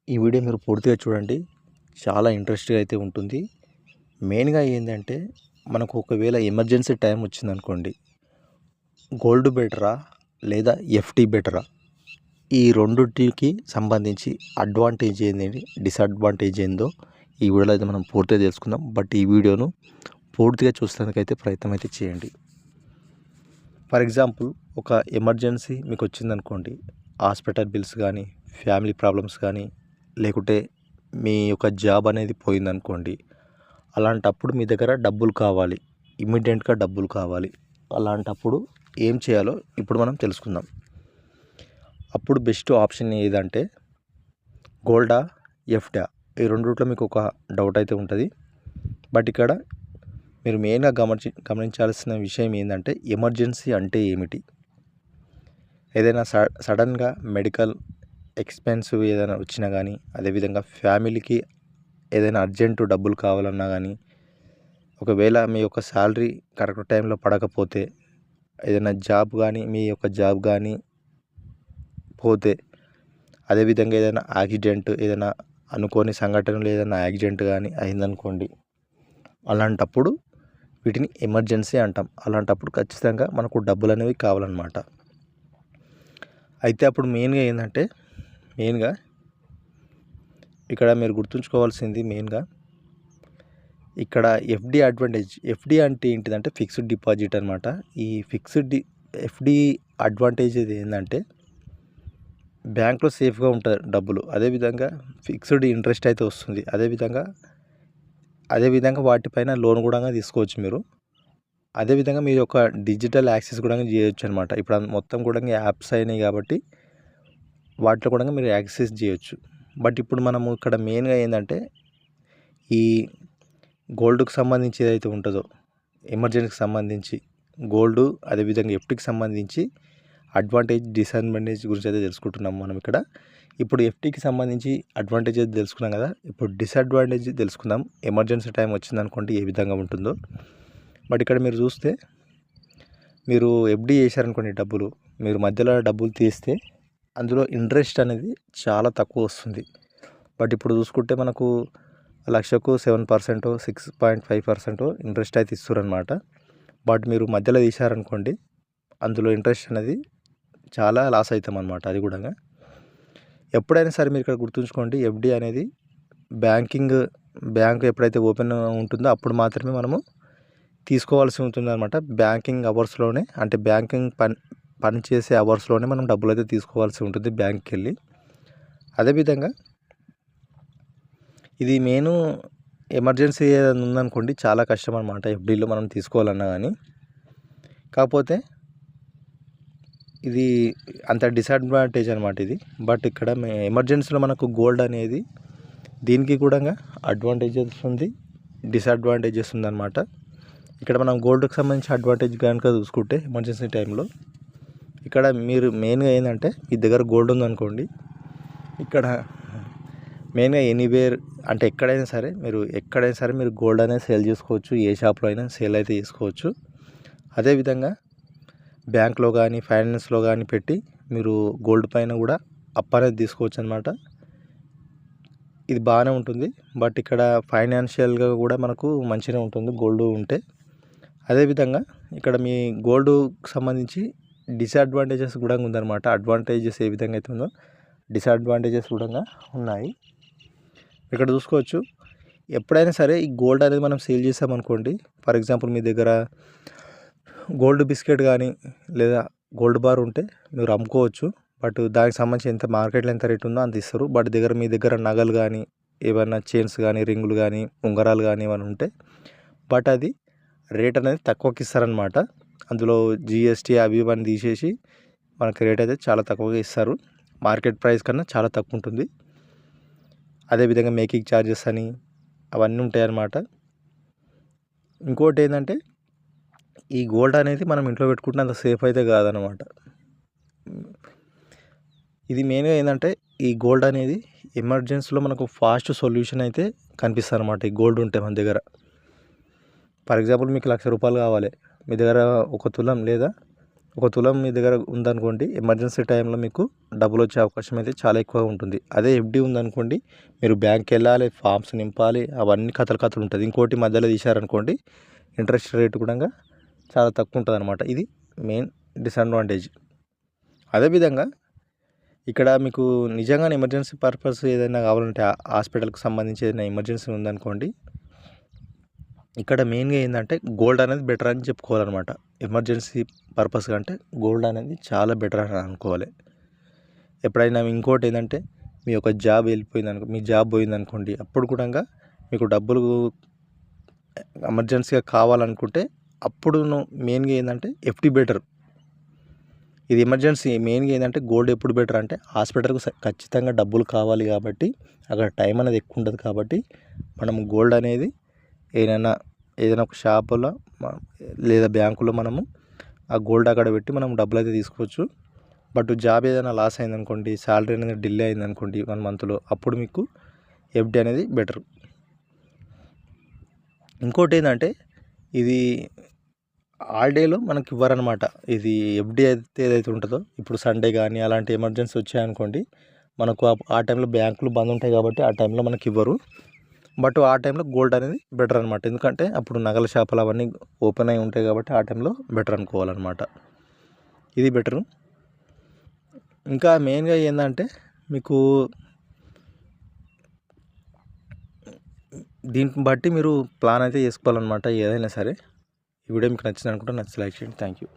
ఈ వీడియో మీరు పూర్తిగా చూడండి. చాలా ఇంట్రెస్ట్‌గా అయితే ఉంటుంది. మెయిన్‌గా ఏందంటే మనకు ఒకవేళ ఎమర్జెన్సీ టైం వచ్చిందనుకోండి. గోల్డ్ బెటరా? లేదా ఎఫ్‌డి బెటరా? ఈ రెండిటికి సంబంధించి అడ్వాంటేజ్ ఏంది, డిసడ్వాంటేజ్ ఏందో ఈ వీడియోలో అయితే మనం పూర్తిగా తెలుసుకుందాం. బట్ ఈ వీడియోను పూర్తిగా చూసేందుకైతే ప్రయత్నం అయితే చేయండి. ఫర్ ఎగ్జాంపుల్ ఒక ఎమర్జెన్సీ మీకు వచ్చిందనుకోండి. హాస్పిటల్ బిల్స్ కానీ, ఫ్యామిలీ ప్రాబ్లమ్స్ కానీ, లేకుంటే మీ యొక్క జాబ్ అనేది పోయిందనుకోండి. అలాంటప్పుడు మీ దగ్గర డబ్బులు కావాలి, ఇమ్మీడియట్గా డబ్బులు కావాలి. అలాంటప్పుడు ఏం చేయాలో ఇప్పుడు మనం తెలుసుకుందాం. అప్పుడు బెస్ట్ ఆప్షన్ ఏదంటే గోల్డా, ఎఫ్డా? ఈ రెండిట్లో మీకు ఒక డౌట్ అయితే ఉంటుంది. బట్ ఇక్కడ మీరు మెయిన్గా గమనించాల్సిన విషయం ఏంటంటే ఎమర్జెన్సీ అంటే ఏమిటి? ఏదైనా సడన్గా మెడికల్ ఎక్స్పెన్సివ్ ఏదైనా వచ్చినా కానీ, అదేవిధంగా ఫ్యామిలీకి ఏదైనా అర్జెంటు డబ్బులు కావాలన్నా కానీ, ఒకవేళ మీ యొక్క శాలరీ కరెక్ట్ టైంలో పడకపోతే, ఏదైనా జాబ్ కానీ మీ యొక్క జాబ్ కానీ పోతే, అదేవిధంగా ఏదైనా యాక్సిడెంట్, ఏదైనా అనుకోని సంఘటనలు ఏదైనా యాక్సిడెంట్ కానీ అయిందనుకోండి. అలాంటప్పుడు వీటిని ఎమర్జెన్సీ అంటాం. అలాంటప్పుడు ఖచ్చితంగా మనకు డబ్బులు అనేవి కావాలన్నమాట. అయితే అప్పుడు మెయిన్గా ఇక్కడ మీరు గుర్తుంచుకోవాల్సింది ఇక్కడ ఎఫ్‌డి అడ్వాంటేజ్. ఎఫ్‌డి అంటే ఏంటిదంటే ఫిక్స్డ్ డిపాజిట్ అనమాట. ఈ ఎఫ్‌డి అడ్వాంటేజ్ ఇది ఏంటంటే బ్యాంక్లో సేఫ్గా ఉంటుంది డబ్బులు. అదేవిధంగా ఫిక్స్డ్ ఇంట్రెస్ట్ అయితే వస్తుంది. అదేవిధంగా వాటిపైన లోన్ కూడా తీసుకోవచ్చు మీరు. అదేవిధంగా మీ యొక్క డిజిటల్ యాక్సెస్ కూడా చేయొచ్చు అనమాట. ఇప్పుడు మొత్తం కూడా యాప్స్ అయినాయి కాబట్టి వాటిలో కూడా మీరు యాక్సెస్ చేయొచ్చు. బట్ ఇప్పుడు మనము ఇక్కడ మెయిన్గా ఏంటంటే ఈ గోల్డ్కి సంబంధించి ఏదైతే ఉంటుందో, ఎమర్జెన్సీకి సంబంధించి గోల్డ్, అదేవిధంగా ఎఫ్‌డికి సంబంధించి అడ్వాంటేజ్, డిసడ్వాంటేజ్ గురించి అయితే తెలుసుకుంటున్నాం మనం ఇక్కడ. ఇప్పుడు ఎఫ్‌డికి సంబంధించి అడ్వాంటేజ్ అయితే తెలుసుకున్నాం కదా. ఇప్పుడు డిసడ్వాంటేజ్ తెలుసుకుందాం. ఎమర్జెన్సీ టైం వచ్చిందనుకోండి ఏ విధంగా ఉంటుందో. బట్ ఇక్కడ మీరు చూస్తే, మీరు ఎఫ్‌డి చేశారనుకోండి, మీరు మధ్యలో డబ్బులు తీస్తే అందులో ఇంట్రెస్ట్ అనేది చాలా తక్కువ వస్తుంది. బట్ ఇప్పుడు చూసుకుంటే మనకు లక్షకు 7%, 6.5% ఇంట్రెస్ట్ అయితే ఇస్తారనమాట. బట్ మీరు మధ్యలో తీశారనుకోండి, అందులో ఇంట్రెస్ట్ అనేది చాలా లాస్ అవుతాం అనమాట. అది కూడా ఎప్పుడైనా సరే మీరు ఇక్కడ గుర్తుంచుకోండి, ఎఫ్‌డి అనేది బ్యాంక్ ఎప్పుడైతే ఓపెన్ ఉంటుందో అప్పుడు మాత్రమే మనము తీసుకోవాల్సి ఉంటుందన్నమాట. బ్యాంకింగ్ అవర్స్లోనే, అంటే బ్యాంకింగ్ పని చేసే అవర్స్లోనే మనం డబ్బులు అయితే తీసుకోవాల్సి ఉంటుంది బ్యాంక్కి వెళ్ళి. అదేవిధంగా ఇది ఎమర్జెన్సీ ఏదైనా ఉందనుకోండి, చాలా కష్టం అనమాట ఎఫ్‌డిలో మనం తీసుకోవాలన్నా కానీ. కాకపోతే ఇది అంత డిసడ్వాంటేజ్ అనమాట ఇది. బట్ ఇక్కడ ఎమర్జెన్సీలో మనకు గోల్డ్ అనేది దీనికి కూడా అడ్వాంటేజెస్ ఉంది, డిసడ్వాంటేజెస్ ఉందన్నమాట. ఇక్కడ మనం గోల్డ్కి సంబంధించి అడ్వాంటేజ్ కనుక చూసుకుంటే, ఎమర్జెన్సీ టైంలో ఇక్కడ మీరు మెయిన్గా ఏంటంటే మీ దగ్గర గోల్డ్ ఉందనుకోండి, ఇక్కడ మెయిన్గా ఎనీవేర్, అంటే ఎక్కడైనా సరే మీరు గోల్డ్ అనేది సేల్ చేసుకోవచ్చు. ఏ షాప్లో అయినా సేల్ అయితే చేసుకోవచ్చు. అదేవిధంగా బ్యాంక్లో కానీ, ఫైనాన్స్లో కానీ పెట్టి మీరు గోల్డ్ పైన కూడా అప్పు అనేది తీసుకోవచ్చు అనమాట. ఇది బాగానే ఉంటుంది. బట్ ఇక్కడ ఫైనాన్షియల్గా కూడా మనకు మంచిగా ఉంటుంది గోల్డ్ ఉంటే. అదేవిధంగా ఇక్కడ మీ గోల్డ్కి సంబంధించి డిసడ్వాంటేజెస్ కూడా ఉందన్నమాట. అడ్వాంటేజెస్ ఏ విధంగా అయితే ఉందో డిసడ్వాంటేజెస్ కూడా ఉన్నాయి. ఇక్కడ చూసుకోవచ్చు, ఎప్పుడైనా సరే ఈ గోల్డ్ అనేది మనం సేల్ చేసామనుకోండి. ఫర్ ఎగ్జాంపుల్ మీ దగ్గర గోల్డ్ బిస్కెట్ కానీ లేదా గోల్డ్ బార్ ఉంటే మీరు అమ్ముకోవచ్చు. బట్ దానికి సంబంధించి మార్కెట్లో ఎంత రేట్ ఉందో అంత ఇస్తారు. బట్ మీ దగ్గర నగలు కానీ, ఏమైనా చైన్స్ కానీ, రింగులు కానీ, ఉంగరాలు కానీ ఏమైనా ఉంటే, బట్ అది రేట్ అనేది తక్కువకి ఇస్తారనమాట. అందులో జిఎస్టీ అవి ఇవన్నీ తీసేసి మనకి రేట్ అయితే చాలా తక్కువగా ఇస్తారు. మార్కెట్ ప్రైస్ కన్నా చాలా తక్కువ ఉంటుంది. అదేవిధంగా మేకింగ్ ఛార్జెస్ అని అవన్నీ ఉంటాయన్నమాట. ఇంకోటి ఏంటంటే ఈ గోల్డ్ అనేది మనం ఇంట్లో పెట్టుకుంటే అంత సేఫ్ అయితే కాదనమాట. ఇది మెయిన్గా ఏంటంటే ఈ గోల్డ్ అనేది ఎమర్జెన్సీలో మనకు ఫాస్ట్ సొల్యూషన్ అయితే కనిపిస్తుంది అనమాట. ఈ గోల్డ్ ఉంటే మన దగ్గర. ఫర్ ఎగ్జాంపుల్ మీకు 1,00,000 రూపాయలు కావాలి, మీ దగ్గర 1 తులం లేదా ఒక తులం మీ దగ్గర ఉందనుకోండి, ఎమర్జెన్సీ టైంలో మీకు డబ్బులు వచ్చే అవకాశం అయితే చాలా ఎక్కువగా ఉంటుంది. అదే ఎఫ్డి ఉందనుకోండి, మీరు బ్యాంక్కి వెళ్ళాలి, ఫామ్స్ నింపాలి, అవన్నీ కథలు ఉంటుంది. ఇంకోటి మధ్యలో తీశారనుకోండి, ఇంట్రెస్ట్ రేట్ కూడా చాలా తక్కువ ఉంటుంది అనమాట. ఇది మెయిన్ డిసడ్వాంటేజ్. అదేవిధంగా ఇక్కడ మీకు నిజంగానే ఎమర్జెన్సీ పర్పస్ ఏదైనా కావాలంటే హాస్పిటల్కి సంబంధించి ఏదైనా ఎమర్జెన్సీ ఉందనుకోండి, ఇక్కడ మెయిన్గా ఏంటంటే గోల్డ్ అనేది బెటర్ అని చెప్పుకోవాలన్నమాట. ఎమర్జెన్సీ పర్పస్ కంటే గోల్డ్ అనేది చాలా బెటర్ అని అనుకోవాలి. ఎప్పుడైనా ఇంకోటి ఏంటంటే మీ యొక్క జాబ్ వెళ్ళిపోయిందనుకో, మీ జాబ్ పోయిందనుకోండి, అప్పుడు కూడా మీకు డబ్బులు ఎమర్జెన్సీగా కావాలనుకుంటే అప్పుడు మెయిన్గా ఏంటంటే ఎఫ్డి బెటర్. ఇది ఎమర్జెన్సీ మెయిన్గా ఏంటంటే గోల్డ్ ఎప్పుడు బెటర్ అంటే హాస్పిటల్కి ఖచ్చితంగా డబ్బులు కావాలి కాబట్టి అక్కడ టైం అనేది ఎక్కువ ఉండదు కాబట్టి మనం గోల్డ్ అనేది ఏదైనా ఒక షాపులో లేదా బ్యాంకులో మనము ఆ గోల్డ్ అక్కడ పెట్టి మనం డబ్బులు అయితే తీసుకోవచ్చు. బట్ జాబ్ ఏదైనా లాస్ అయిందనుకోండి, శాలరీ అనేది డిలే అయిందనుకోండి 1 మంత్లో, అప్పుడు మీకు ఎఫ్డి అనేది బెటర్. ఇంకోటి ఏంటంటే ఇది హాలిడేలో మనకి ఇవ్వరనమాట. ఇది ఎఫ్డి అయితే ఏదైతే ఉంటుందో, ఇప్పుడు సండే కానీ అలాంటి ఎమర్జెన్సీ వచ్చాయనుకోండి, మనకు ఆ టైంలో బ్యాంకులు బంద్ ఉంటాయి కాబట్టి ఆ టైంలో మనకి ఇవ్వరు. బట్ ఆ టైంలో గోల్డ్ అనేది బెటర్ అనమాట. ఎందుకంటే అప్పుడు నగల షాపులు అవన్నీ ఓపెన్ అయి ఉంటాయి కాబట్టి ఆ టైంలో బెటర్ అనుకోవాలన్నమాట. ఇది బెటరు. ఇంకా మెయిన్గా ఏంటంటే మీకు దీన్ని బట్టి మీరు ప్లాన్ అయితే చేసుకోవాలన్నమాట ఏదైనా సరే. ఈ వీడియో మీకు నచ్చింది అనుకుంటే లైక్ చేయండి. Thank you.